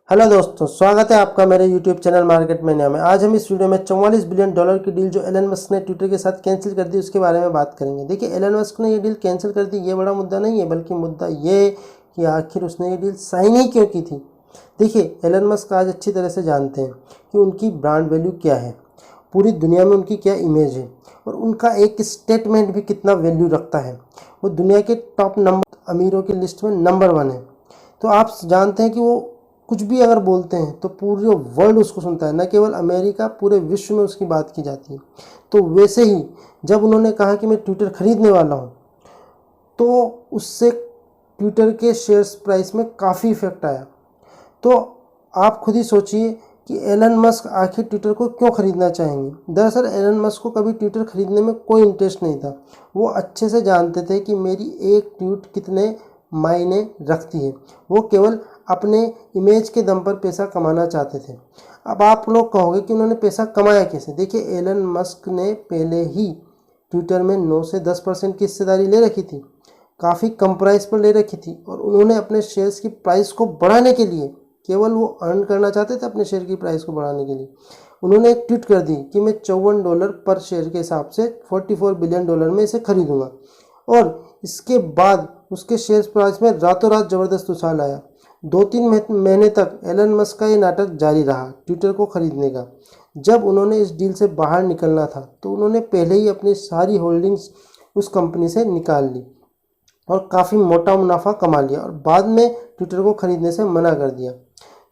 Hello दोस्तों, स्वागत है आपका मेरे यूट्यूब चैनल मार्केट में नाम है। आज हम इस वीडियो में $44 बिलियन की डील जो एलन मस्क ने ट्विटर के साथ कैंसिल कर दी उसके बारे में बात करेंगे। देखिए, एलन मस्क ने ये डील कैंसिल कर दी, ये बड़ा मुद्दा नहीं है, बल्कि मुद्दा ये कि आखिर उसने ये डील साइन ही क्यों की थी। देखिए, एलन मस्क आज अच्छी तरह से जानते हैं कि उनकी ब्रांड वैल्यू क्या है, पूरी दुनिया में उनकी क्या इमेज है और उनका एक स्टेटमेंट भी कितना वैल्यू रखता है। वो दुनिया के टॉप नंबर अमीरों की लिस्ट में नंबर 1 है। तो आप जानते हैं कि वो कुछ भी अगर बोलते हैं तो पूरे वर्ल्ड उसको सुनता है, न केवल अमेरिका, पूरे विश्व में उसकी बात की जाती है। तो वैसे ही जब उन्होंने कहा कि मैं ट्विटर खरीदने वाला हूँ, तो उससे ट्विटर के शेयर्स प्राइस में काफ़ी इफेक्ट आया। तो आप खुद ही सोचिए कि एलन मस्क आखिर ट्विटर को क्यों खरीदना चाहेंगे। दरअसल एलन मस्क को कभी ट्विटर खरीदने में कोई इंटरेस्ट नहीं था। वो अच्छे से जानते थे कि मेरी एक ट्वीट कितने मायने रखती है। वो केवल अपने इमेज के दम पर पैसा कमाना चाहते थे। अब आप लोग कहोगे कि उन्होंने पैसा कमाया कैसे। देखिए, एलन मस्क ने पहले ही ट्विटर में 9 से 10% की हिस्सेदारी ले रखी थी, काफ़ी कम प्राइस पर ले रखी थी, और उन्होंने अपने शेयर्स की प्राइस को बढ़ाने के लिए, केवल वो अर्न करना चाहते थे अपने शेयर की प्राइस को बढ़ाने के लिए, उन्होंने एक ट्वीट कर दी कि मैं $54 पर शेयर के हिसाब से $44 बिलियन में इसे खरीदूंगा। और इसके बाद उसके शेयर प्राइस में रातों रात ज़बरदस्त उछाल आया। 2-3 महीने तक एलन मस्क का ये नाटक जारी रहा ट्विटर को खरीदने का। जब उन्होंने इस डील से बाहर निकलना था तो उन्होंने पहले ही अपनी सारी होल्डिंग्स उस कंपनी से निकाल ली और काफ़ी मोटा मुनाफा कमा लिया, और बाद में ट्विटर को खरीदने से मना कर दिया।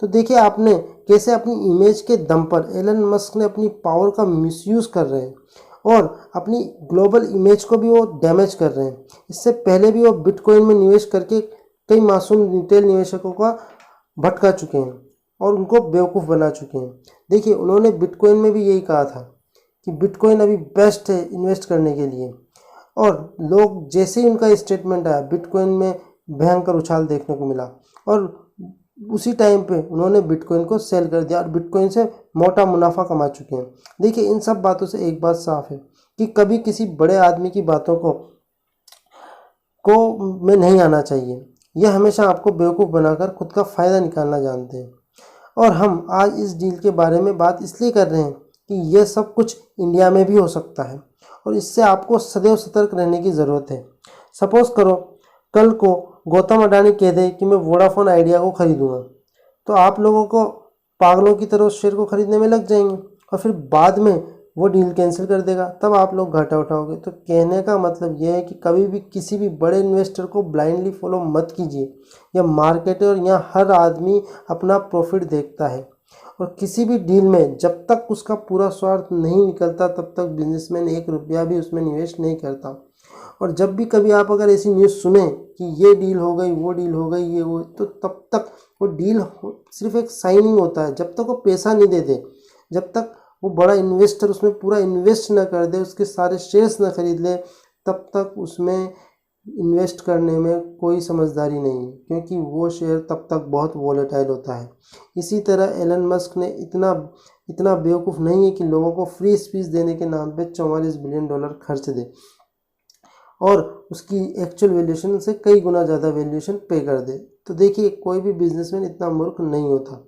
तो देखिए आपने कैसे अपनी इमेज के दम पर एलन मस्क ने अपनी पावर का मिसयूज़ कर रहे हैं और अपनी ग्लोबल इमेज को भी वो डैमेज कर रहे हैं। इससे पहले भी वो बिटकॉइन में निवेश करके कई मासूम रिटेल निवेशकों का भटका चुके हैं और उनको बेवकूफ़ बना चुके हैं। देखिए, उन्होंने बिटकॉइन में भी यही कहा था कि बिटकॉइन अभी बेस्ट है इन्वेस्ट करने के लिए, और लोग जैसे ही उनका स्टेटमेंट आया, बिटकॉइन में भयंकर उछाल देखने को मिला और उसी टाइम पे उन्होंने बिटकॉइन को सेल कर दिया और बिटकॉइन से मोटा मुनाफा कमा चुके हैं। देखिए, इन सब बातों से एक बात साफ है कि कभी किसी बड़े आदमी की बातों को में नहीं आना चाहिए। यह हमेशा आपको बेवकूफ़ बनाकर खुद का फ़ायदा निकालना जानते हैं। और हम आज इस डील के बारे में बात इसलिए कर रहे हैं कि यह सब कुछ इंडिया में भी हो सकता है, और इससे आपको सदैव सतर्क रहने की ज़रूरत है। सपोज़ करो कल को गौतम अडानी कह दे कि मैं वोडाफोन आइडिया को खरीदूंगा, तो आप लोगों को पागलों की तरह उस शेयर को खरीदने में लग जाएंगे और फिर बाद में वो डील कैंसिल कर देगा, तब आप लोग घाटा उठाओगे। तो कहने का मतलब यह है कि कभी भी किसी भी बड़े इन्वेस्टर को ब्लाइंडली फॉलो मत कीजिए। यह मार्केट है और यहाँ हर आदमी अपना प्रॉफिट देखता है, और किसी भी डील में जब तक उसका पूरा स्वार्थ नहीं निकलता तब तक बिजनेसमैन 1 रुपया भी उसमें निवेश नहीं करता। और जब भी कभी आप अगर ऐसी न्यूज़ सुने कि ये डील हो गई, वो डील हो गई, ये वो, तो तब तक वो डील सिर्फ एक साइनिंग होता है। जब तक वो पैसा नहीं दे दे, जब तक वो बड़ा इन्वेस्टर उसमें पूरा इन्वेस्ट ना कर दे, उसके सारे शेयर्स ना खरीद ले, तब तक उसमें इन्वेस्ट करने में कोई समझदारी नहीं है, क्योंकि वो शेयर तब तक बहुत वॉलेटाइल होता है। इसी तरह एलन मस्क ने इतना बेवकूफ़ नहीं है कि लोगों को फ्री स्पीच देने के नाम पे $44 बिलियन खर्च दे और उसकी एक्चुअल वैल्यूएशन से कई गुना ज़्यादा वैल्यूएशन पे कर दे। तो देखिए, कोई भी बिजनेसमैन इतना मूर्ख नहीं होता।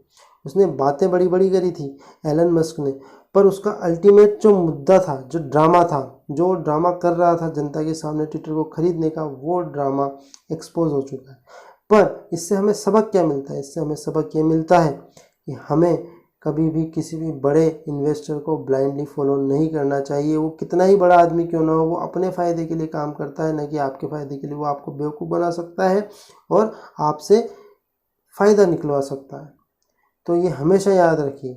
उसने बातें बड़ी बड़ी करी थी एलन मस्क ने, पर उसका अल्टीमेट जो मुद्दा था, जो ड्रामा कर रहा था जनता के सामने ट्विटर को खरीदने का, वो ड्रामा एक्सपोज हो चुका है। पर इससे हमें सबक क्या मिलता है? इससे हमें सबक ये मिलता है कि हमें कभी भी किसी भी बड़े इन्वेस्टर को ब्लाइंडली फॉलो नहीं करना चाहिए। वो कितना ही बड़ा आदमी क्यों ना हो, वो अपने फ़ायदे के लिए काम करता है, न कि आपके फ़ायदे के लिए। वो आपको बेवकूफ़ बना सकता है और आपसे फ़ायदा निकलवा सकता है। तो ये हमेशा याद रखिए,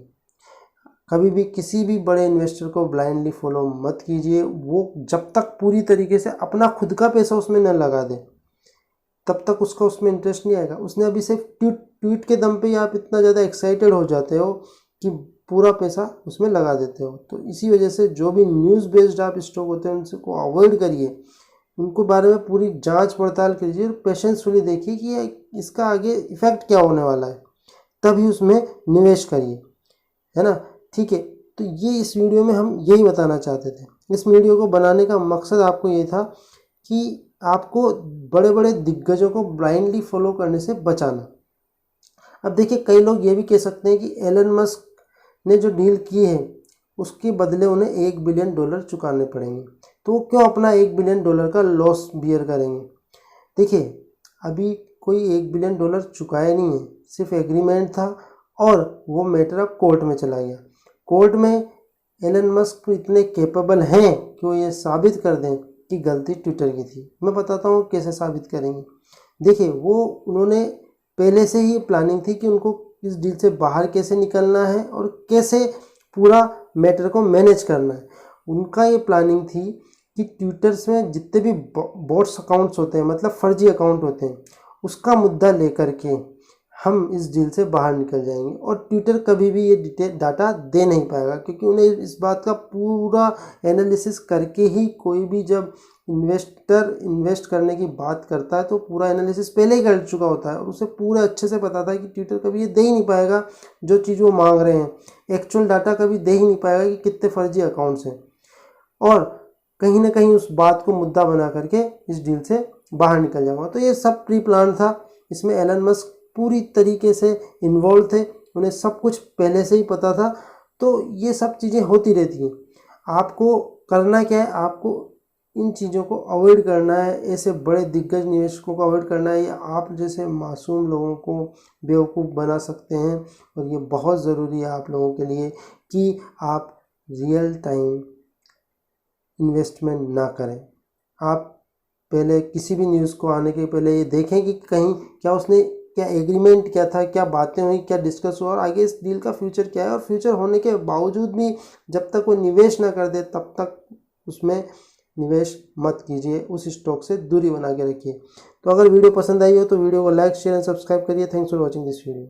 कभी भी किसी भी बड़े इन्वेस्टर को ब्लाइंडली फॉलो मत कीजिए। वो जब तक पूरी तरीके से अपना खुद का पैसा उसमें न लगा दे, तब तक उसका उसमें इंटरेस्ट नहीं आएगा। उसने अभी सिर्फ ट्वीट के दम पे ही आप इतना ज़्यादा एक्साइटेड हो जाते हो कि पूरा पैसा उसमें लगा देते हो। तो इसी वजह से जो भी न्यूज़ बेस्ड आप स्टॉक होते हैं उनसे को अवॉइड करिए, उनको बारे में पूरी जांच पड़ताल कीजिए, पेशेंसफुली देखिए कि इसका आगे इफेक्ट क्या होने वाला है, तभी उसमें निवेश करिए, है ना। ठीक है, तो ये इस वीडियो में हम यही बताना चाहते थे। इस वीडियो को बनाने का मकसद आपको ये था कि आपको बड़े बड़े दिग्गजों को ब्लाइंडली फॉलो करने से बचाना। अब देखिए, कई लोग ये भी कह सकते हैं कि एलन मस्क ने जो डील की है उसके बदले उन्हें $1 बिलियन चुकाने पड़ेंगे, तो वो क्यों अपना $1 बिलियन का लॉस बियर करेंगे। देखिए, अभी कोई $1 बिलियन चुकाया नहीं है, सिर्फ एग्रीमेंट था और वो मैटर अब कोर्ट में चला गया। कोर्ट में एलन मस्क इतने कैपेबल हैं कि वो ये साबित कर दें कि गलती ट्विटर की थी। मैं बताता हूँ कैसे साबित करेंगे। देखिए, उन्होंने पहले से ही प्लानिंग थी कि उनको इस डील से बाहर कैसे निकलना है और कैसे पूरा मैटर को मैनेज करना है। उनका ये प्लानिंग थी कि ट्विटर्स में जितने भी बॉट्स अकाउंट्स होते हैं, मतलब फर्जी अकाउंट होते हैं, उसका मुद्दा लेकर के हम इस डील से बाहर निकल जाएंगे और ट्विटर कभी भी ये डाटा दे नहीं पाएगा, क्योंकि उन्हें इस बात का पूरा एनालिसिस करके ही कोई भी जब इन्वेस्टर इन्वेस्ट करने की बात करता है तो पूरा एनालिसिस पहले ही कर चुका होता है और उसे पूरा अच्छे से पता था कि ट्विटर कभी ये दे ही नहीं पाएगा जो चीज़ वो मांग रहे हैं। एक्चुअल डाटा कभी दे ही नहीं पाएगा कि कितने फर्जी अकाउंट्स हैं, और कहीं ना कहीं उस बात को मुद्दा बना करके इस डील से बाहर निकल जाऊंगा। तो ये सब प्री प्लान था, इसमें एलन मस्क पूरी तरीके से इन्वॉल्व थे, उन्हें सब कुछ पहले से ही पता था। तो ये सब चीज़ें होती रहती हैं। आपको करना क्या है, आपको इन चीज़ों को अवॉइड करना है, ऐसे बड़े दिग्गज निवेशकों को अवॉइड करना है। या आप जैसे मासूम लोगों को बेवकूफ़ बना सकते हैं, और ये बहुत ज़रूरी है आप लोगों के लिए कि आप रियल टाइम इन्वेस्टमेंट ना करें। आप पहले किसी भी न्यूज़ को आने के पहले ये देखें कि कहीं क्या एग्रीमेंट क्या था, क्या बातें हुई, क्या डिस्कस हुआ और आगे इस डील का फ्यूचर क्या है। और फ्यूचर होने के बावजूद भी जब तक वो निवेश ना कर दे तब तक उसमें निवेश मत कीजिए, उस स्टॉक से दूरी बना के रखिए। तो अगर वीडियो पसंद आई हो तो वीडियो को लाइक, शेयर एंड सब्सक्राइब करिए। Thanks for watching this video.